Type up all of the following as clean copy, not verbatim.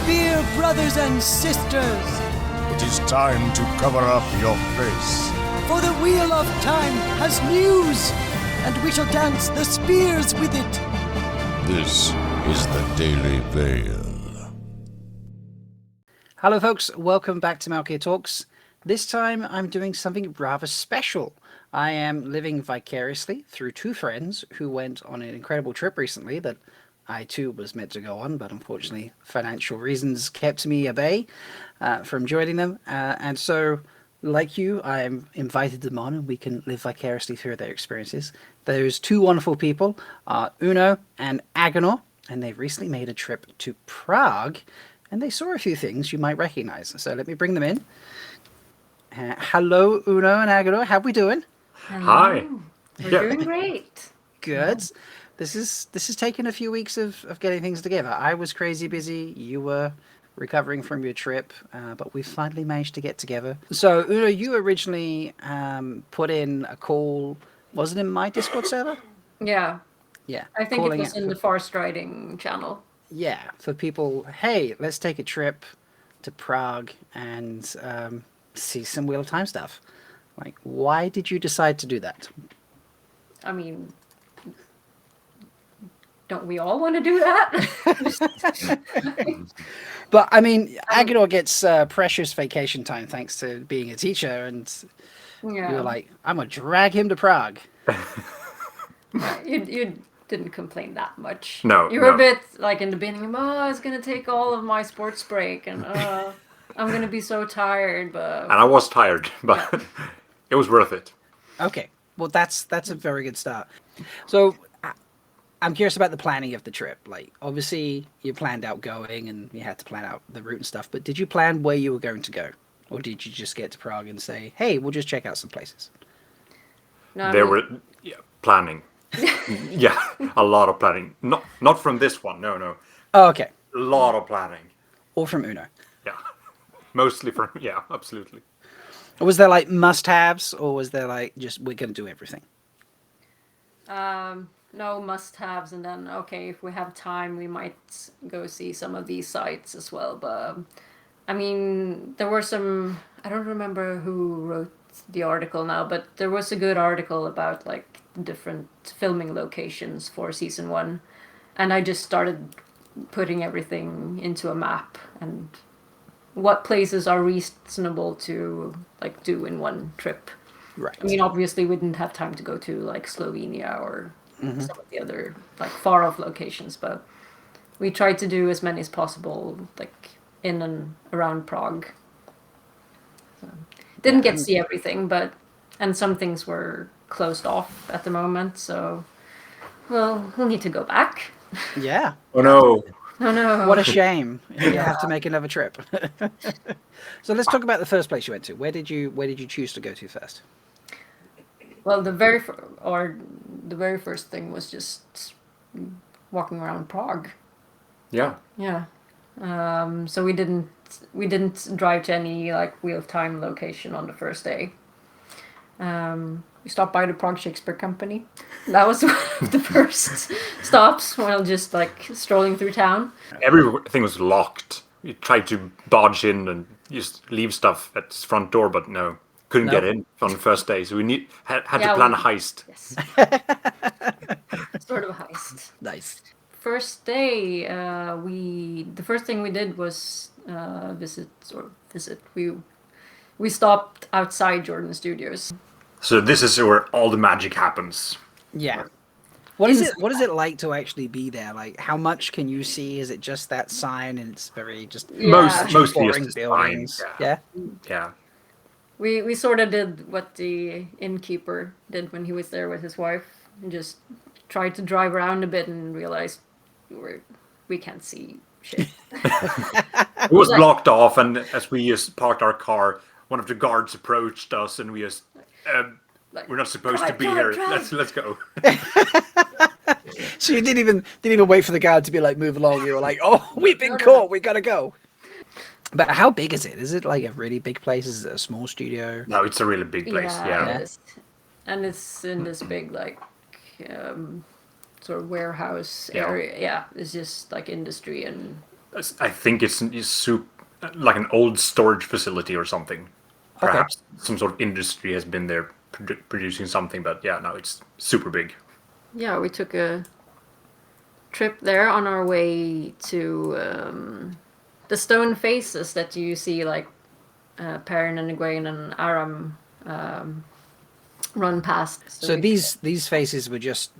Fear, brothers and sisters, It is time to cover up your face. for the wheel of time has news, and we shall dance the spears with it. This is the Daily Veil. Hello folks, welcome back to Malkia Talks. This time I'm doing something rather special. I am living vicariously through two friends who went on an incredible trip recently that I too was meant to go on, but unfortunately financial reasons kept me at bay from joining them. And so, like you, I invited them on and we can live vicariously through their experiences. Those two wonderful people are Uno and Aginor, and they've recently made a trip to Prague. And they saw a few things you might recognize. So let me bring them in. Hello, Uno and Agador. How we doing? Hi. We're doing great. Good. This is taking a few weeks of getting things together. I was crazy busy. You were recovering from your trip, but we finally managed to get together. So, Uno, you originally put in a call. Was it in my Discord server? Yeah, Yeah. I think it calling was in the Forest Riding channel. Yeah, for people, hey, let's take a trip to Prague and see some Wheel of Time stuff. Like, why did you decide to do that? I mean, don't we all want to do that? But, I mean, Agador gets precious vacation time thanks to being a teacher, and Yeah. you were like, I'm going to drag him to Prague. You didn't complain that much. No, You were no. a bit like in the beginning, it's going to take all of my sports break, and I'm going to be so tired, but And I was tired, but it was worth it. Okay, well, that's a very good start. So, I'm curious about the planning of the trip. Like, obviously, you planned out going and you had to plan out the route and stuff, but did you plan where you were going to go? Or did you just get to Prague and say, hey, we'll just check out some places? no, I There mean, were planning. Yeah, a lot of planning. Not from this one. No. Oh, okay. A lot of planning. Or from Uno. Yeah. Mostly from absolutely. Was there like must-haves, or was there like just we're going to do everything? no must-haves, and then okay, if we have time, we might go see some of these sites as well. But I mean, there were some. I don't remember who wrote the article now, but there was a good article about like different filming locations for season 1, and I just started putting everything into a map and what places are reasonable to like do in one trip. Right. I mean, obviously, we didn't have time to go to like Slovenia or some of the other like far off locations, but we tried to do as many as possible, like in and around Prague. So, didn't get to see everything, and some things were closed off at the moment, so we'll need to go back. Yeah. Oh no. Oh no! What a shame. You have to make another trip. So let's talk about the first place you went to. Where did you choose to go to first? Well, the very first thing was just walking around Prague. Yeah. Yeah. So we didn't drive to any like Wheel of Time location on the first day. We stopped by the Prague Shakespeare Company. That was one of the first stops while just like strolling through town. Everything was locked. You tried to barge in and just leave stuff at the front door, but no. Couldn't get in on the first day. So we had to Yeah, plan a heist. Yes. Sort of a heist. Nice. First day, the first thing we did was visit. We stopped outside Jordan Studios. So this is where all the magic happens. Yeah. What is it like to actually be there? Like, how much can you see? Is it just that sign and it's very just Mostly boring just buildings? sign, Yeah. Yeah. We sort of did what the innkeeper did when he was there with his wife, and just tried to drive around a bit and realized we can't see shit. It was blocked off, and as we just parked our car, one of the guards approached us, and we just, Like, we're not supposed to be drive, here. drive. Let's go. So you didn't even wait for the guard to be like, move along. You were like, oh, we've been No. caught. We gotta go. But how big is it? Is it like a really big place? Is it a small studio? No, it's a really big place. Yeah. It is. And it's in this big like sort of warehouse Yeah. area. Yeah, it's just like industry and I think it's like an old storage facility or something. Perhaps some sort of industry has been there producing something, but yeah, no, it's super big. Yeah, we took a trip there on our way to the stone faces that you see, like Perrin and Egwene and Aram run past. So we- these faces were just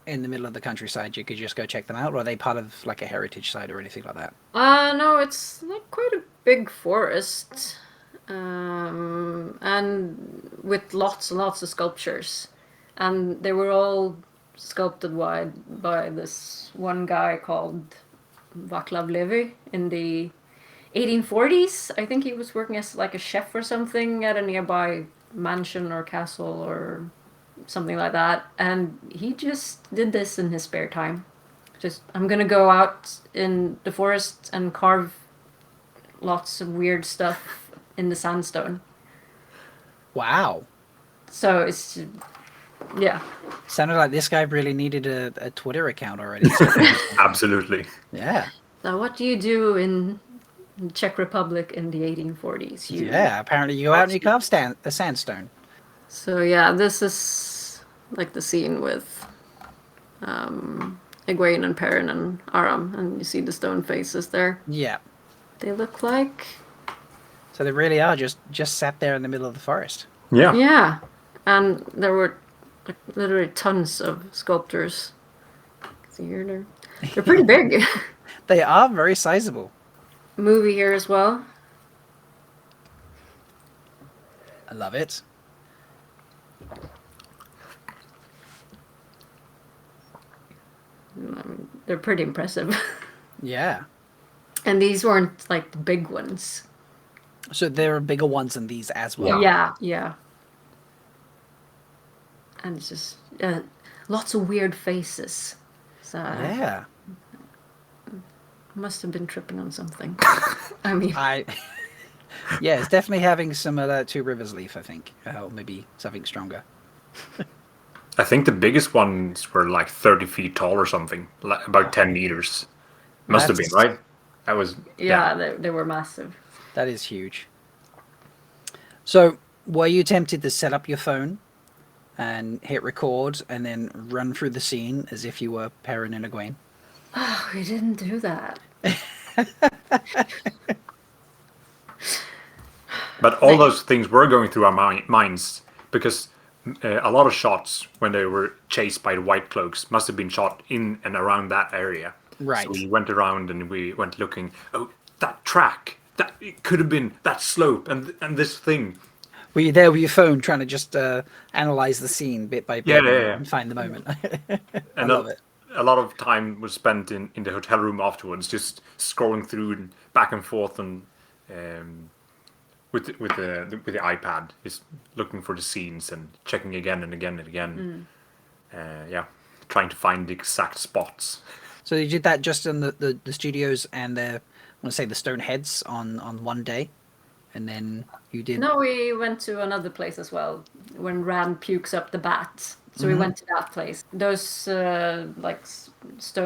in the middle of the countryside. You could just go check them out, or are they part of like a heritage site or anything like that? No, it's like quite a big forest, and with lots and lots of sculptures, and they were all sculpted by this one guy called Vaclav Levi in the 1840s. I think he was working as like a chef or something at a nearby mansion or castle or something like that, and he just did this in his spare time. Just, I'm gonna go out in the forest and carve lots of weird stuff in the sandstone. Wow. So it's, yeah. Sounded like this guy really needed a Twitter account already. Absolutely. Yeah. So what do you do in Czech Republic in the 1840s? Yeah. Apparently, you go out and you carve a sandstone. So yeah, this is like the scene with Egwene and Perrin and Aram, and you see the stone faces there. Yeah. They look like, So they really are just sat there in the middle of the forest. Yeah. yeah, and there were like literally tons of sculptures. See here, they're pretty big. They are very sizable. Movie here as well. I love it. They're pretty impressive. Yeah. And these weren't like the big ones. So there are bigger ones than these as well. Yeah. And it's just lots of weird faces. So Yeah. must have been tripping on something. I mean, Yeah, it's definitely having some of that Two Rivers leaf, I think. Or maybe something stronger. I think the biggest ones were like 30 feet tall or something, like about 10 meters. Must have been, That's- right? That was, yeah, they were massive. That is huge. So, were you tempted to set up your phone and hit record and then run through the scene as if you were Perrin and Egwene? Oh, we didn't do that. But all those things were going through our minds because a lot of shots when they were chased by the White Cloaks must have been shot in and around that area. Right. So we went around and we went looking. Oh, that track! That it could have been that slope and this thing. Were you there with your phone trying to just analyze the scene bit by bit Yeah. and find the moment? I And love it. a lot of time was spent in the hotel room afterwards, just scrolling through and back and forth and with the iPad, just looking for the scenes and checking again and again and again. Yeah, trying to find the exact spots. So you did that just in the studios and I want to say the stone heads on one day, and then you did. No, we went to another place as well when Rand pukes up the bat. So we went to that place. Those stone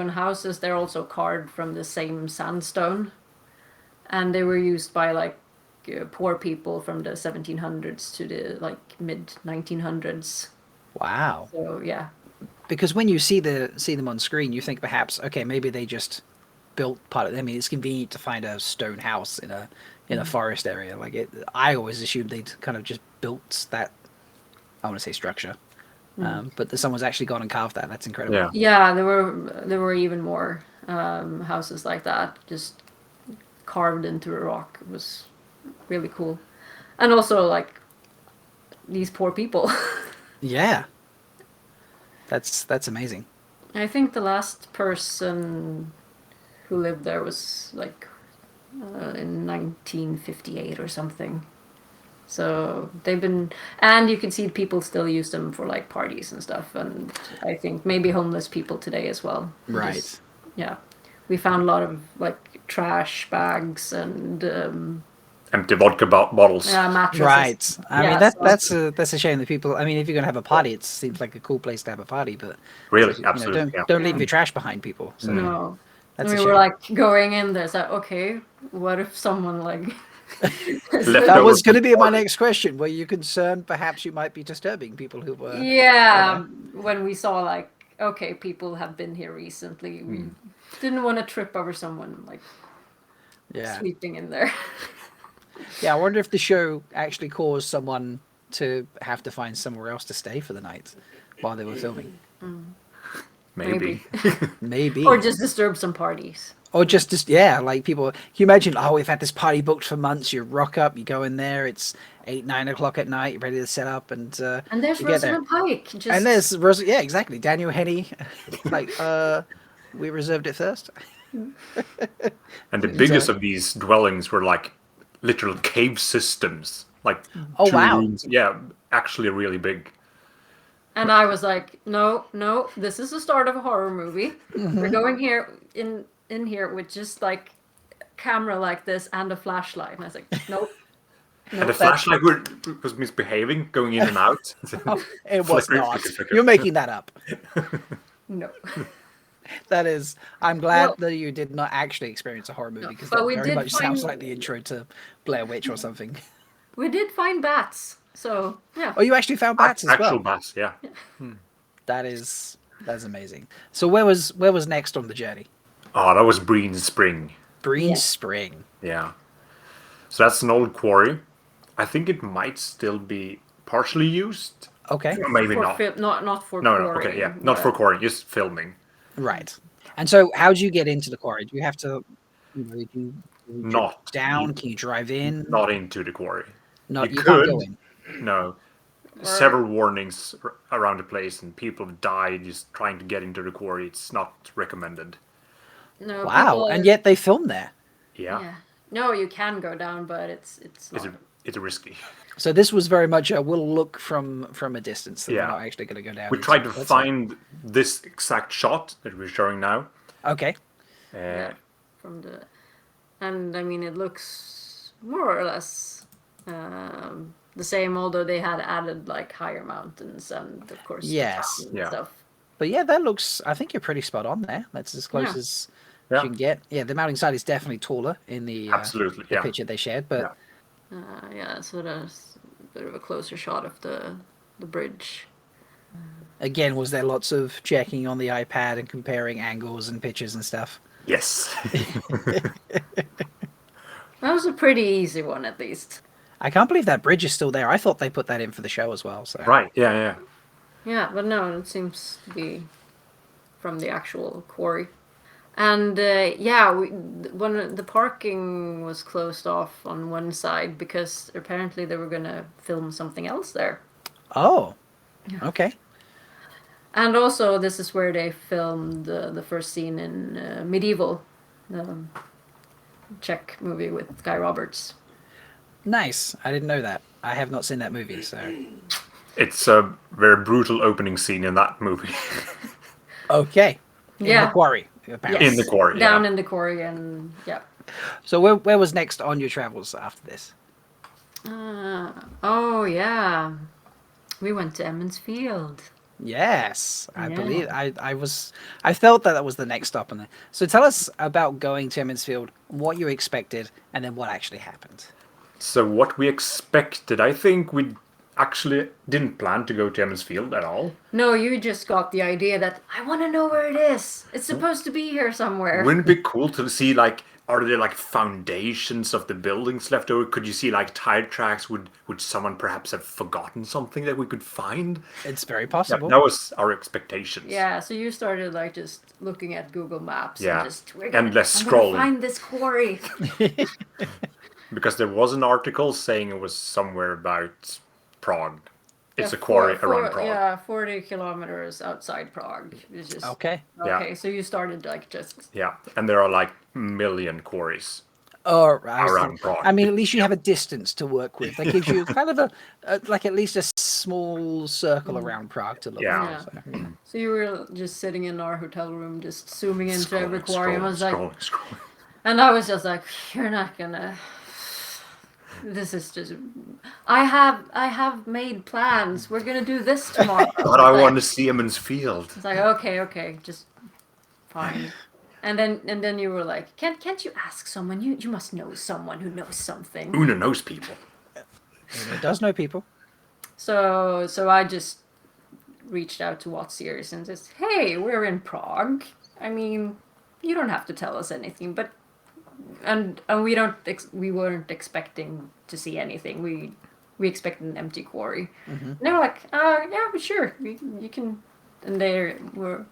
houses, they're also carved from the same sandstone, and they were used by poor people from the 1700s to the mid 1900s. Wow. So yeah. Because when you see them on screen, you think perhaps, okay, maybe they just built part of. I mean, it's convenient to find a stone house in a forest area. I always assumed they'd kind of just built that. I want to say structure, but that someone's actually gone and carved that. That's incredible. Yeah. Yeah, there were even more houses like that, just carved into a rock. It was really cool, and also these poor people. Yeah. That's amazing. I think the last person who lived there was in 1958 or something. So they've been, and you can see people still use them for parties and stuff, and I think maybe homeless people today as well. Right. Just- yeah, we found a lot of trash bags and Empty vodka bottles. mattresses. Right. I Yeah, mean, so- that's a shame that people. I mean, if you're gonna have a party, it seems like a cool place to have a party, but Really, you know, absolutely. don't leave your trash behind, people. So No, That's we a were shame. like going in there. It's like, okay, what if someone like Left That over was going to from be my party. next question. Were you concerned perhaps you might be disturbing people who were... Yeah, when we saw like, okay, people have been here recently, we didn't want to trip over someone like Yeah. sleeping in there. Yeah, I wonder if the show actually caused someone to have to find somewhere else to stay for the night while they were filming. Maybe. Maybe. Or just disturb some parties. Or just yeah, like people. Can you imagine? Oh, we've had this party booked for months. You rock up, you go in there. It's 8, 9 o'clock at night. You're ready to set up, and And there's you get there. Rosamund Pike. Just And there's yeah, exactly. Daniel Henney, like we reserved it first. And the biggest of these dwellings were like literal cave systems, like Oh, 2 wow. rooms. Yeah, actually really big. and I was like, no, this is the start of a horror movie. We're going here in here with just like a camera like this and a flashlight. And I was like, nope. And the flashlight was misbehaving, going in and out. It was Flicker, not. flicker, flicker. You're making that up. No. That is. I'm glad Well- that you did not actually experience a horror movie because but that we very did much sounds find- like the intro to Blair Witch or something. We did find bats. So, yeah. Oh, you actually found bats as Actual well. bats, yeah. That's amazing. So where was next on the journey? Oh, that was Breen Spring. Breen Yeah. Spring. Yeah. So that's an old quarry. I think it might still be partially used. Okay. Or maybe For not. not for No, quarry, okay, yeah. Not for but- quarry, just filming. Right. And so how do you get into the quarry? Do you have to do you Not down? Can you drive in? Not into the quarry. Not, you you can't go could. in. No. Several warnings around the place, and people have died just trying to get into the quarry. It's not recommended. No, Wow. people- And yet they filmed there. Yeah. Yeah. No, you can go down, but it's not. It's risky. So this was very much a we'll look from a distance. So Yeah. We're not actually going to go down. We into tried to it. That's find this exact shot that we're showing now. Okay. Yeah, from the, and I mean it looks more or less the same, although they had added like higher mountains and of course the Yes. town and Yeah. stuff. But yeah, that looks. I think you're pretty spot on there. That's as close Yeah. as Yeah. you can get. Yeah, the mounting side is definitely taller in the Absolutely, the yeah. picture they shared. But Yeah, so that's a bit of a closer shot of the bridge. again, was there lots of checking on the iPad and comparing angles and pictures and stuff? Yes. That was a pretty easy one, at least. I can't believe that bridge is still there. I thought they put that in for the show as well. So Right. Yeah. Yeah, but no, it seems to be from the actual quarry. And yeah, when the parking was closed off on one side because apparently they were gonna film something else there. Oh. Okay. And also, this is where they filmed the first scene in Medieval, the Czech movie with Guy Roberts. Nice. I didn't know that. I have not seen that movie, so It's a very brutal opening scene in that movie. okay. In Yeah. the quarry. Apparently. In the quarry, Down yeah. in the quarry, and yeah. So where was next on your travels after this? Oh, yeah. We went to Emmons Field. Yes, I Yeah. believe I felt that was the next stop on there. So tell us about going to Emmonsfield, what you expected, and then what actually happened. So what we expected, I think we actually didn't plan to go to Emmonsfield at all. No, you just got the idea that I want to know where it is. It's supposed to be here somewhere. Wouldn't it be cool to see, like, are there like foundations of the buildings left over? Could you see like tire tracks? Would someone perhaps have forgotten something that we could find? It's very Yeah, possible. that was our expectations. Yeah, so you started like just looking at Google Maps Yeah, and just we're gonna, endless I'm gonna scrolling. find this quarry. Because there was an article saying it was somewhere about Prague. It's a quarry around Prague. Yeah, 40 kilometers outside Prague. It's just, Okay. Yeah. Okay, so you started like just Yeah, and there are like a million quarries. Or Around Prague. I mean, at least you have a distance to work with. That gives you kind of a like at least a small circle around Prague to look Yeah. at. So, So you were just sitting in our hotel room, just zooming into every quarry, and was like, scrolling. and I was just like, you're not gonna. This is just. I have made plans. We're gonna do this tomorrow. But I Like, want to see Emmons Field. It's like okay, just fine. And then you were like, can't you ask someone? You must know someone who knows something. Uno knows people. It does know people. So I just reached out to Wattsiers and says, hey, we're in Prague. I mean, you don't have to tell us anything, but and we weren't expecting to see anything. We expected an empty quarry. And they were like, yeah, sure, you can. And they were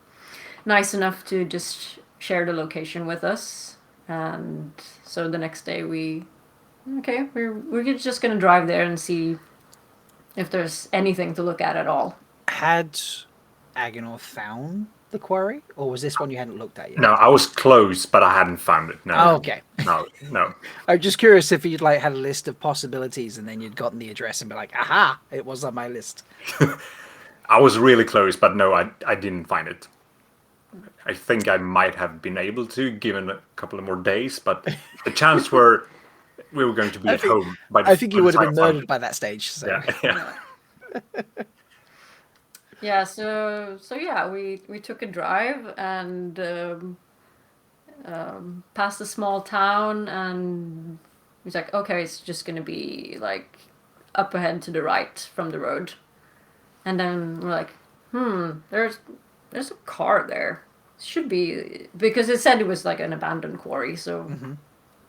nice enough to just share the location with us. And so the next day we're just gonna drive there and see if there's anything to look at all. Had Aginor found the quarry, or was this one you hadn't looked at yet? No, I was close, but I hadn't found it. No. Oh, okay. No. I'm just curious if you'd like had a list of possibilities and then you'd gotten the address and be like, aha, it was on my list. I was really close, but no, I didn't find it. I think I might have been able to, given a couple of more days, but the chance were we were going to be at home. I think you would have been murdered by that stage. So. Yeah. Yeah, so yeah, we took a drive and past a small town, and we was like, okay, it's just gonna be like up ahead to the right from the road, and then we're like, there's a car there. Should be, because it said it was like an abandoned quarry. So,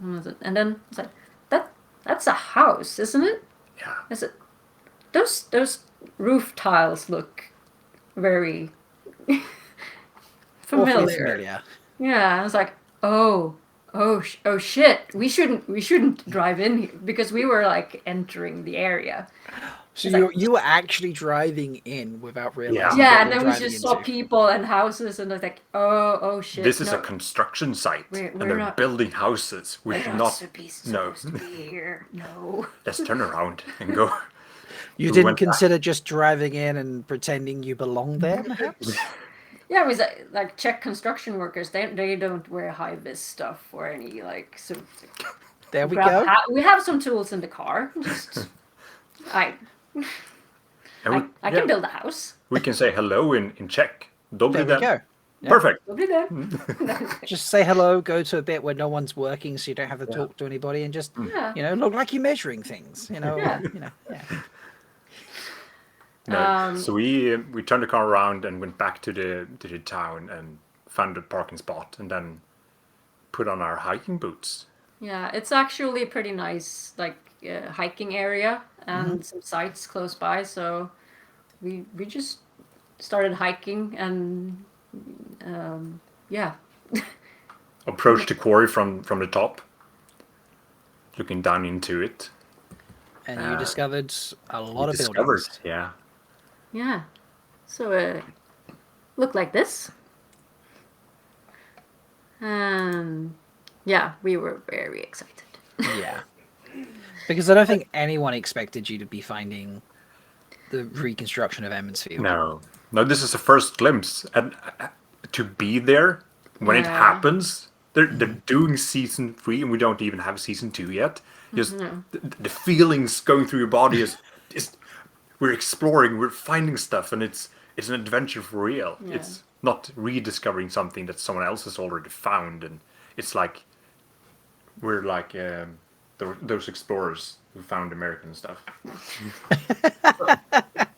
and then it's like that's a house, isn't it? Yeah. Is it? Those roof tiles look very familiar. Awfully familiar. Yeah, I was like, oh shit, we shouldn't drive in here, because we were like entering the area. So you were actually driving in without realizing. Yeah, what and you were then we driving just saw into. people and houses, and I was like, oh shit. This is a construction site, We're and they're not- building houses. We should not. No. supposed to be here. No. Let's turn around and go. You We didn't went back. consider just driving in and pretending you belong there, perhaps? Yeah, it was like Czech construction workers. They don't wear high vis stuff or any like. So There we go. we have some tools in the car. Just I And can build a house. We can say hello in Czech. Dobry There we den. go. Yeah. Perfect. We'll be there. Just say hello, go to a bit where no one's working so you don't have to talk to anybody, and just, Yeah. look like you're measuring things, Yeah. Yeah. No. So we turned the car around and went back to the town and found a parking spot, and then put on our hiking boots. Yeah, it's actually a pretty nice like hiking area and some sites close by. So we just started hiking and yeah. Approached the quarry from the top, looking down into it. And you discovered a lot of Discovered, buildings. yeah. Yeah. So look like this. Yeah, we were very excited. Yeah. Because I don't think anyone expected you to be finding the reconstruction of Emmonsfield. No, this is the first glimpse, and to be there when it Yeah. happens. They're doing season 3, and we don't even have season 2 yet. Just the feelings going through your body is we're exploring, we're finding stuff, and it's an adventure for real. Yeah. It's not rediscovering something that someone else has already found, and it's like we're like those explorers who found American stuff.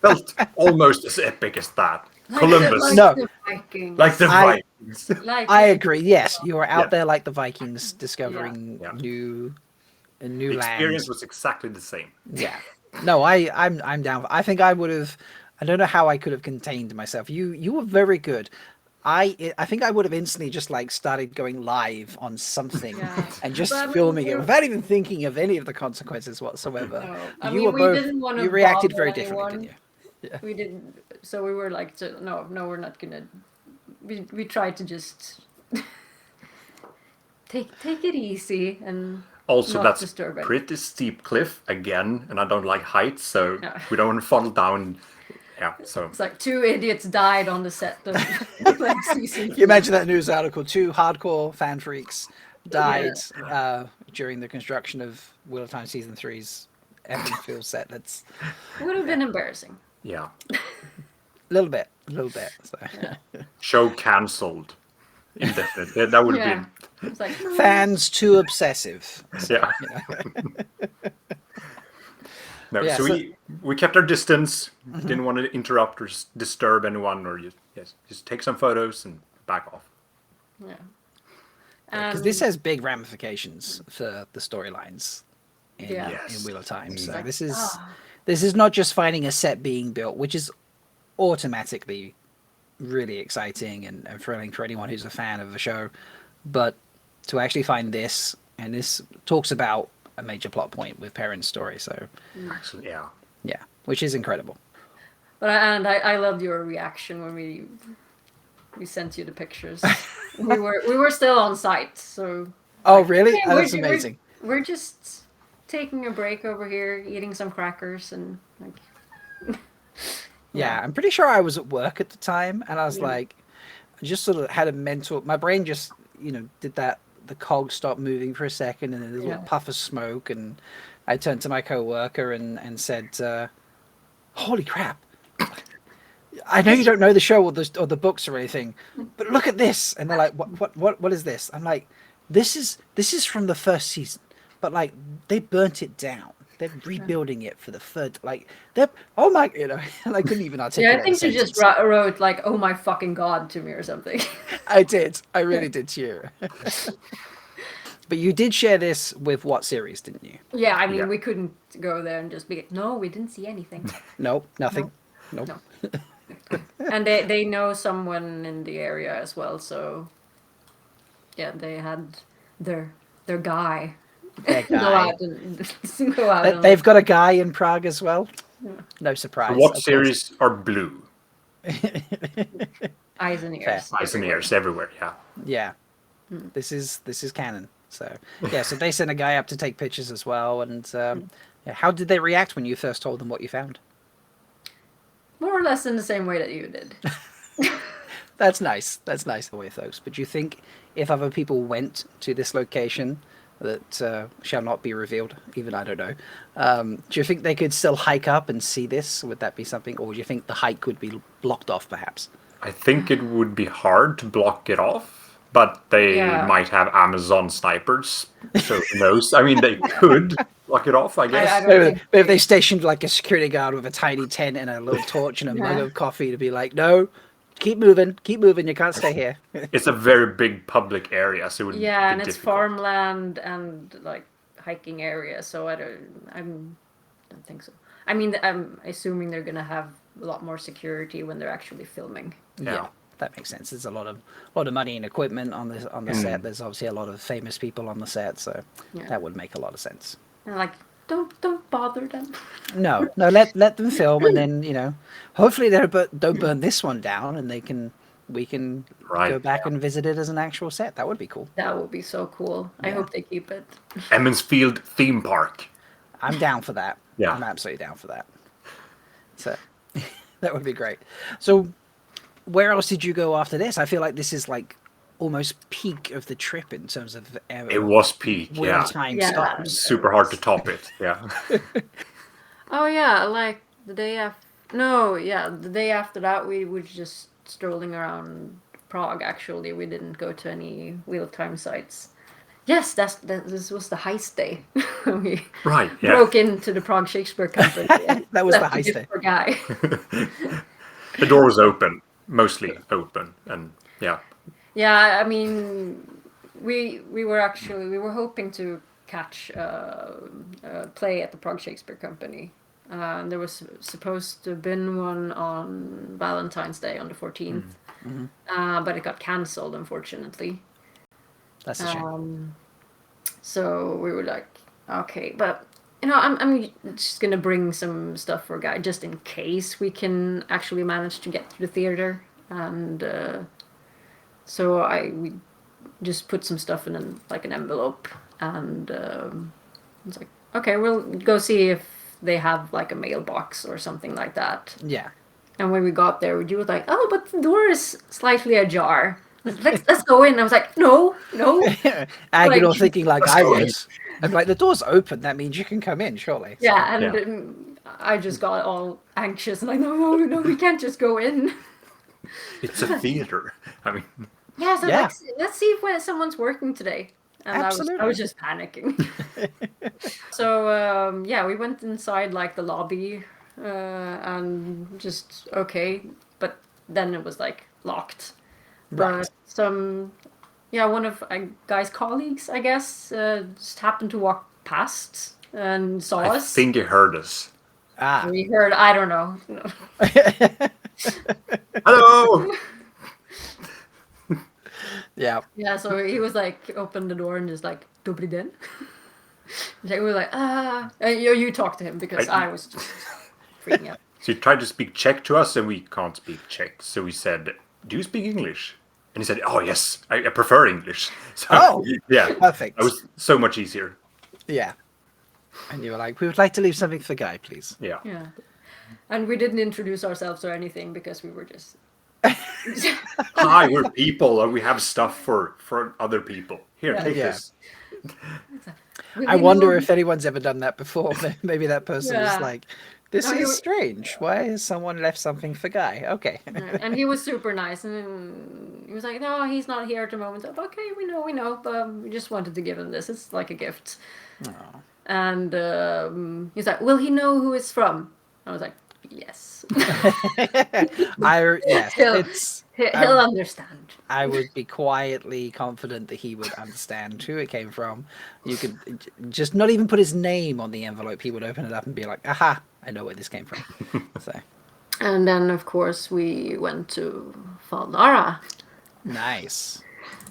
Felt almost as epic as that. Columbus, No. the Vikings. like the I- Vikings. Like I agree. Yes, you were out Yeah. there like the Vikings, discovering Yeah. new The experience lands. was exactly the same. Yeah. No, I'm down. I think I would have. I don't know how I could have contained myself. You were very good. I think I would have instantly just like started going live on something Yeah. and just But I mean, filming it we're- without even thinking of any of the consequences whatsoever. No. I You mean, were we both. didn't wanna You reacted bother very differently, anyone. didn't you? we didn't. So we were like, no, we're not gonna. We tried to just take it easy and Also, not that's disturb it. pretty steep cliff again, and I don't like heights, so No. we don't want to fall down. Yeah, so It's like 2 idiots died on the set of like season. You imagine that news article: 2 hardcore fan freaks died during the construction of Wheel of Time season 3's Evansville set. That's Would have been embarrassing. yeah, a little bit. So. show cancelled. indefinite. That would Yeah. be. It's like Fans too obsessive. So, Yeah. you know. No, Yeah, so so- we kept our distance. Didn't want to interrupt or disturb anyone, or just take some photos and back off. yeah. Because this has big ramifications for the storylines in, Yeah. in Wheel of Time. So like, this is not just finding a set being built, which is automatically really exciting and thrilling for anyone who's a fan of the show, but to actually find this, and this talks about a major plot point with Perrin's story. So Actually, yeah. yeah, which is incredible. But I loved your reaction when we sent you the pictures. we were still on site, so. Oh really? "Hey, Oh, that's amazing. We're just taking a break over here, eating some crackers, and like. Yeah, I'm pretty sure I was at work at the time, and I was Yeah. like, I just sort of had a mental. My brain just, did that. The cog stopped moving for a second, and then there's a little Yeah. puff of smoke, and I turned to my coworker and said, "Holy crap! I know you don't know the show or the books or anything, but look at this." And they're like, "What is this?" I'm like, "This is from the first season, but like they burnt it down. They're rebuilding it for the third. Like they're oh my, and I couldn't even articulate. Yeah, I think the you just sentence. wrote like, "Oh my fucking god" to me or something. I did. I really did cheer. But you did share this with what series, didn't you? Yeah, I mean, Yeah. we couldn't go there and just be like, "No, we didn't see anything." Nope, nothing. Nope. No. And they know someone in the area as well, so yeah, they had their guy Their go guy. out and go out. and They've got a guy in Prague as well. No surprise. What of course. series are blue? eyes and ears. Eyes and ears everywhere. Yeah. Yeah. This is canon. So yeah, so they sent a guy up to take pictures as well. And yeah, how did they react when you first told them what you found? More or less in the same way that you did. That's nice. That's nice, the way, folks. But do you think if other people went to this location that shall not be revealed, even I don't know, do you think they could still hike up and see this? Would that be something, or do you think the hike would be blocked off, perhaps? I think it would be hard to block it off, but they Yeah. might have Amazon snipers. So who knows? I mean, they could block it off, I guess. I don't Maybe, think maybe they stationed like a security guard with a tiny tent and a little torch and a mug Yeah. of coffee to be like, no, keep moving, you can't stay here. It's a very big public area, so it would Yeah, be and it's difficult. farmland and like hiking area, so I don't think so. I mean, I'm assuming they're gonna have a lot more security when they're actually filming. Yeah, that makes sense. There's a lot of money and equipment on the set. There's obviously a lot of famous people on the set, so Yeah. that would make a lot of sense. And like, don't bother them. No, let them film, and then hopefully they don't burn this one down, and we can Right. go back and visit it as an actual set. That would be cool. That would be so cool. I hope they keep it. Emmons Field theme park. I'm down for that. Yeah. I'm absolutely down for that. So that would be great. So where else did you go after this? I feel like this is like almost peak of the trip in terms of It was peak, yeah. time Yeah. stops. Super hard to top it, yeah. Oh yeah, like the day after. No, yeah, the day after that we were just strolling around Prague. Actually, we didn't go to any Wheel of Time sites. Yes, this was the heist day. We Right, yeah. broke into the Prague Shakespeare Company. and That was the left a heist gift day. for Guy. The door was open, mostly open, and yeah. Yeah, I mean, we were hoping to catch a play at the Prague Shakespeare Company. There was supposed to have been one on Valentine's Day on the 14th, but it got cancelled, unfortunately. That's a shame. So we were like, okay, but I'm just gonna bring some stuff for Guy just in case we can actually manage to get to the theater, and so we just put some stuff in an envelope, and it's like, okay, we'll go see if they have like a mailbox or something like that. Yeah. And when we got there, we were like, oh, but the door is slightly ajar. Let's go in. I was like, no. Aginor Like- thinking like I was. I'm like, the door's open. That means you can come in, surely. So- Yeah, and Yeah. I just got all anxious and like, no, we can't just go in. It's a theater. I mean, Yeah, so Yeah. let's see if someone's working today. And I was Absolutely. just panicking. So yeah, we went inside like the lobby and just okay, but then it was like locked. Right. But one of a guy's colleagues, I guess, just happened to walk past and saw I us. think he heard us. Ah. We heard, I don't know. No. Hello. Yeah. Yeah, so he was like, opened the door and just like, Dobry den. We were like, ah. You talked to him because I was just freaking out. So he tried to speak Czech to us, and we can't speak Czech. So we said, "Do you speak English?" And he said, "Oh yes, I prefer English." So, Oh, yeah, perfect. That was so much easier. Yeah. And you were like, we would like to leave something for Guy, please. Yeah. Yeah. And we didn't introduce ourselves or anything because we were just. Hi, we're people, and we have stuff for other people. Here, Yeah. take Yeah. this. I wonder if anyone's ever done that before. Maybe that person was Yeah. like, this No, is strange. Why has someone left something for Guy? Okay. And he was super nice, and he was like, "No, he's not here at the moment." So, okay, we know, but we just wanted to give him this. It's like a gift. Aw. And he's like, "Will he know who it's from?" I was like, "Yes." Yes, He'll understand. I would be quietly confident that he would understand who it came from. You could just not even put his name on the envelope. He would open it up and be like, aha, I know where this came from. So And then, of course, we went to Faldara. nice.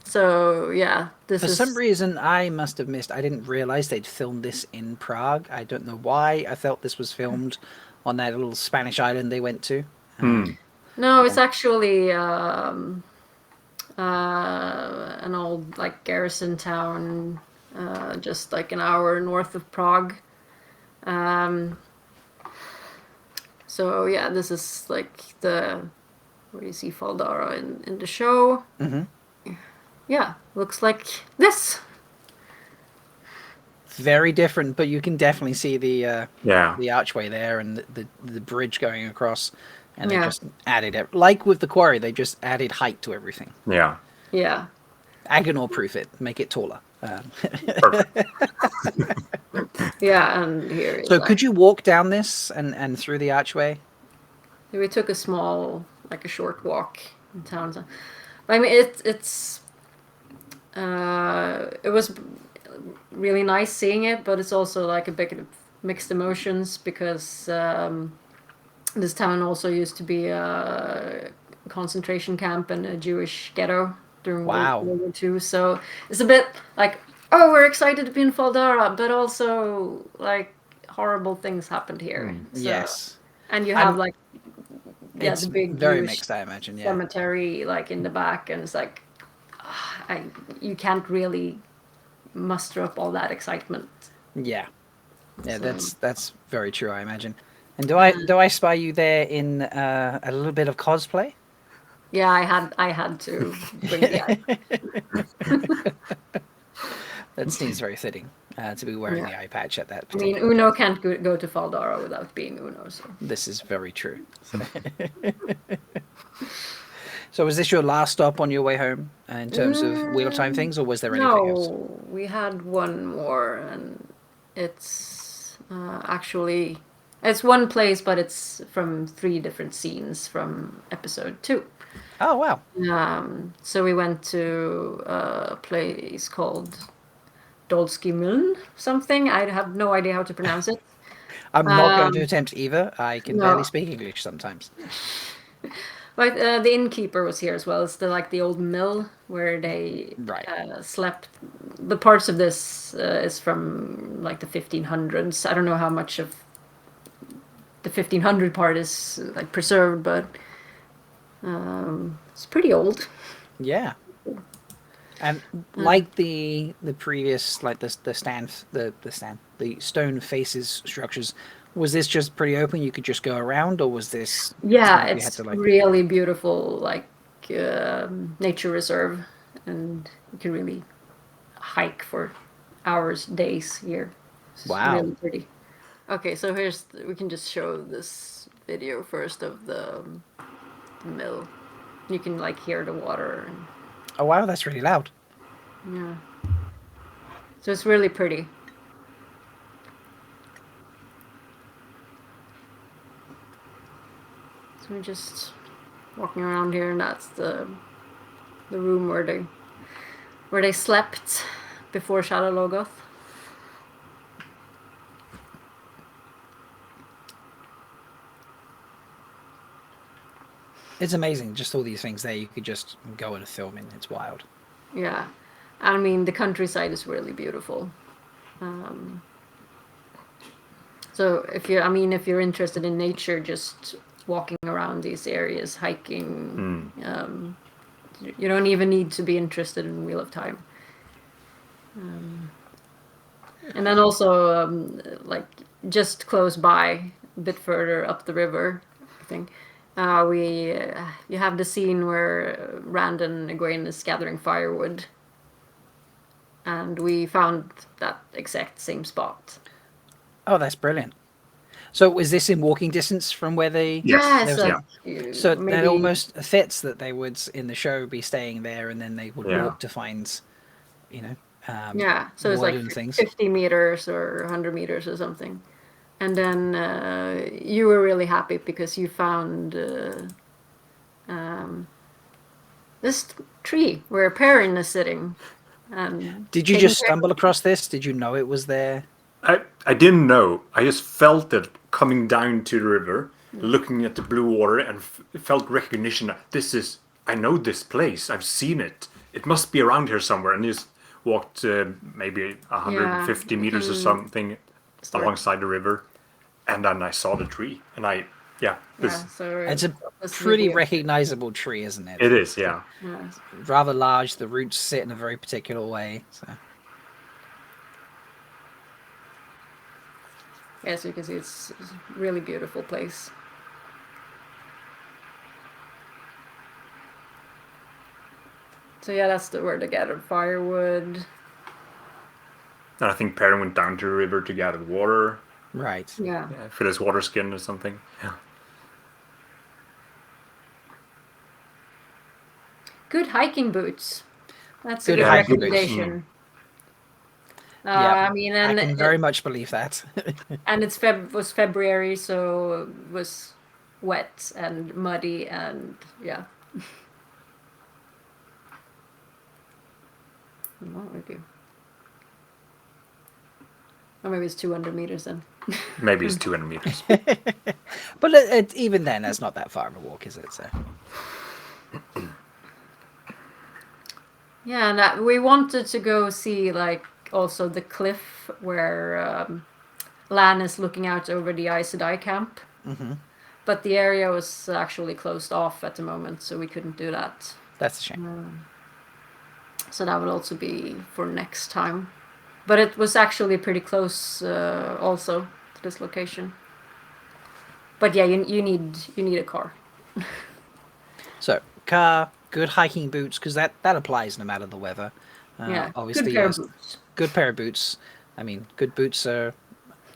So yeah, this For is some reason, I must have missed. I didn't realize they'd filmed this in Prague. I don't know why. I felt this was filmed on that little Spanish island they went to. no, it's actually an old like garrison town, just like an hour north of Prague. So yeah, this is like where you see Faldara in the show. Mm-hmm. Yeah, looks like this. Very different, but you can definitely see the Yeah. archway there and the bridge going across, and they Yeah. just added it. Like with the quarry, they just added height to everything. Yeah. Yeah. Aginor proof it, make it taller. Perfect. Yeah, and here is So like, could you walk down this and through the archway? we took a short walk in town. So, I mean, it was really nice seeing it, but it's also like a bit of mixed emotions because this town also used to be a concentration camp and a Jewish ghetto during Wow. World War II. So it's a bit like, oh, we're excited to be in Faldara, but also like horrible things happened here. So, Yes. and you have I'm- like It's the big very Jewish mixed, I imagine. Yeah. cemetery like in the back, and it's like you can't really muster up all that excitement. Yeah. Yeah, So- that's very true, I imagine. And do I spy you there in a little bit of cosplay? Yeah, I had to bring the eye. That seems very fitting to be wearing Yeah. the eye patch at that. I mean, particular Uno can't go to Faldara without being Uno. So This is very true. So was this your last stop on your way home in terms of wheel time things, or was there anything else? no, we had one more, and it's actually it's one place, but it's from 3 different scenes from episode 2. Oh, wow. So we went to a place called Dolsky Miln, something. I have no idea how to pronounce it. I'm not going to attempt either. I can no. barely speak English sometimes. But the innkeeper was here as well. It's the old mill where they Right. slept. The parts of this is from like the 1500s. I don't know how much of the 1500 part is like preserved, but it's pretty old. Yeah. And like the previous, like the stone faces structures, was this just pretty open? You could just go around, or was this? Yeah, something you it's had to, like... really beautiful, like nature reserve, and you can really hike for hours, days here. It's Wow. really pretty. Okay, so we can just show this video first of the mill. You can like hear the water. And, Oh wow, that's really loud. Yeah. So it's really pretty. So we're just walking around here, and that's the room where they slept before Shadow Logoth. It's amazing, just all these things there you could just go and film in. It's wild. Yeah, I mean the countryside is really beautiful. So if you're interested in nature, just walking around these areas, hiking, you don't even need to be interested in Wheel of Time. And then also, like just close by, a bit further up the river, I think, you have the scene where Rand and Egwene is gathering firewood, and we found that exact same spot. Oh, that's brilliant. So is this in walking distance from where they... Yes. So maybe, that almost fits that they would, in the show, be staying there and then they would walk to find, so it's wood like and things. 50 meters or 100 meters or something. And then you were really happy because you found this tree where Perrin is sitting. Did you just stumble across this? Did you know it was there? I didn't know. I just felt it coming down to the river, looking at the blue water, and felt recognition. I know this place. I've seen it. It must be around here somewhere. And just walked maybe 150 meters or something alongside the river, and then I saw the tree, and so It's a pretty recognizable tree, isn't it? it is, yeah. Rather large. The roots sit in a very particular way. So. As you can see, it's a really beautiful place. So yeah, that's where they gathered firewood. And I think Perrin went down to the river to gather water. Right. Yeah. Fill his water skin or something. Yeah. Good hiking boots. That's Good a good hiking boots. recommendation. Yeah, I mean, and I can very much believe that. and it's was February, so it was wet and muddy, and yeah. What would you? Or maybe it's 200 meters then. Maybe it's 200 meters. But even then, that's not that far of a walk, is it? So. Yeah, and we wanted to go see like also the cliff where Lan is looking out over the Aes Sedai camp. Mm-hmm. But the area was actually closed off at the moment, so we couldn't do that. That's a shame. So that will also be for next time. But it was actually pretty close also to this location. But yeah, you need a car. So car, good hiking boots, because that applies no matter the weather. Yeah, obviously, good pair of boots. Good pair of boots. I mean, good boots are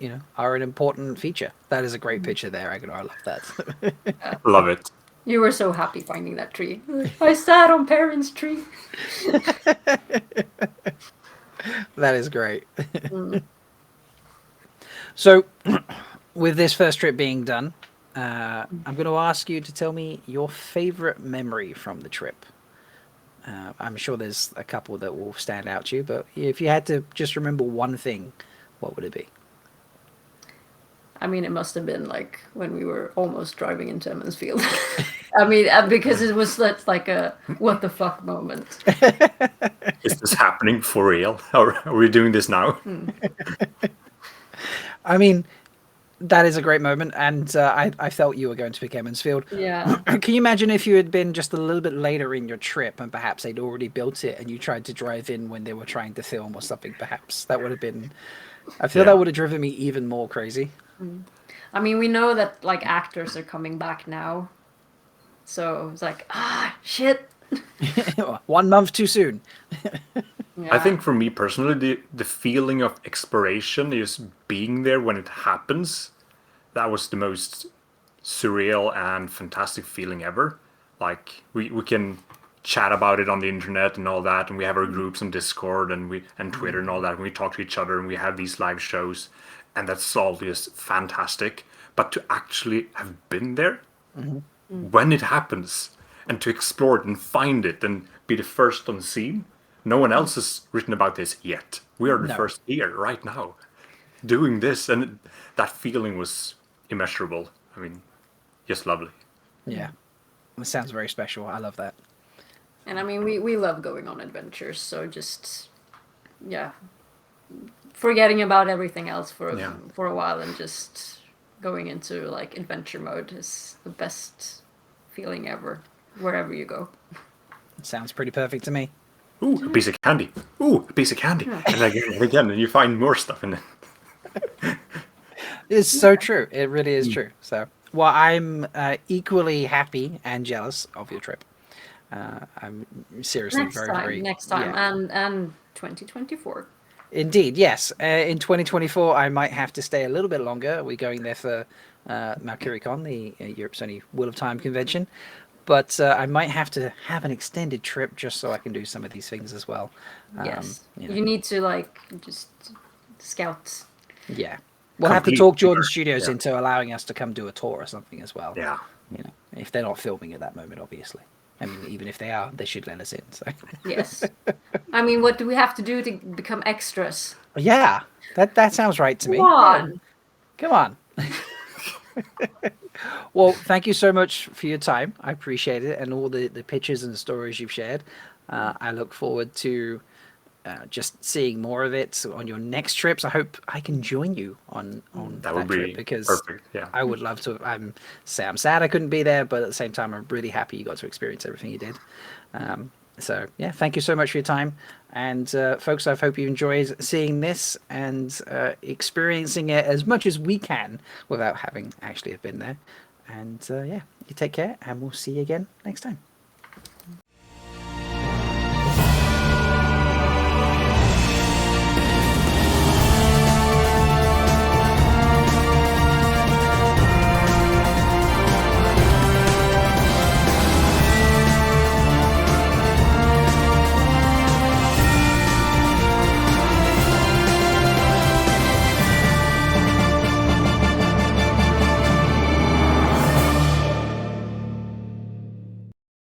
an important feature. That is a great picture there, Aginor. I love that. Love it. You were so happy finding that tree. I sat on Perrin's tree. That is great. So, with this first trip being done, I'm going to ask you to tell me your favorite memory from the trip. I'm sure there's a couple that will stand out to you, but if you had to just remember one thing, what would it be? I mean, it must have been like when we were almost driving into Emmonsfield. I mean, because it was like a what the fuck moment. Is this happening for real? Or are we doing this now? I mean, that is a great moment, and I felt you were going to pick Emmonsfield. Yeah. Can you imagine if you had been just a little bit later in your trip and perhaps they'd already built it and you tried to drive in when they were trying to film or something, perhaps? That would have been... I feel that would have driven me even more crazy. I mean, we know that like actors are coming back now. So it's like, shit. 1 month too soon. Yeah. I think for me personally, the feeling of exploration is being there when it happens. That was the most surreal and fantastic feeling ever. Like we can chat about it on the internet and all that, and we have our groups on Discord and Twitter and all that, and we talk to each other and we have these live shows, and that's all just fantastic. But to actually have been there when it happens, and to explore it and find it and be the first on the scene, no one else has written about this yet. We are the first here right now doing this, and that feeling was immeasurable. I mean, just lovely. Yeah, it sounds very special. I love that. And I mean, we love going on adventures, so just, yeah, forgetting about everything else for a while and just going into like adventure mode is the best feeling ever, wherever you go. Sounds pretty perfect to me. Ooh, a piece of candy. Ooh, a piece of candy. And again, and you find more stuff in it. It's so true. It really is true. So, well, I'm equally happy and jealous of your trip. I'm seriously very next time, and 2024. Indeed, yes. In 2024, I might have to stay a little bit longer. We're going there for MalkyriaCon, the Europe's only Wheel of Time convention. But I might have to have an extended trip just so I can do some of these things as well. Yes, you know. you need to like just scout. Yeah, we'll have to talk Jordan Studios into allowing us to come do a tour or something as well. Yeah, you know, if they're not filming at that moment, obviously. I mean, even if they are, they should let us in. So. Yes, I mean, what do we have to do to become extras? Yeah, that sounds right to me. Come on, come on. Well, thank you so much for your time. I appreciate it, and all the pictures and the stories you've shared. I look forward to just seeing more of it on your next trips. I hope I can join you on that would be trip because perfect. Yeah, I would love to. I'm sad I couldn't be there, but at the same time, I'm really happy you got to experience everything you did. So yeah, thank you so much for your time, and folks, I hope you enjoyed seeing this and experiencing it as much as we can without having actually have been there. And yeah, you take care, and we'll see you again next time.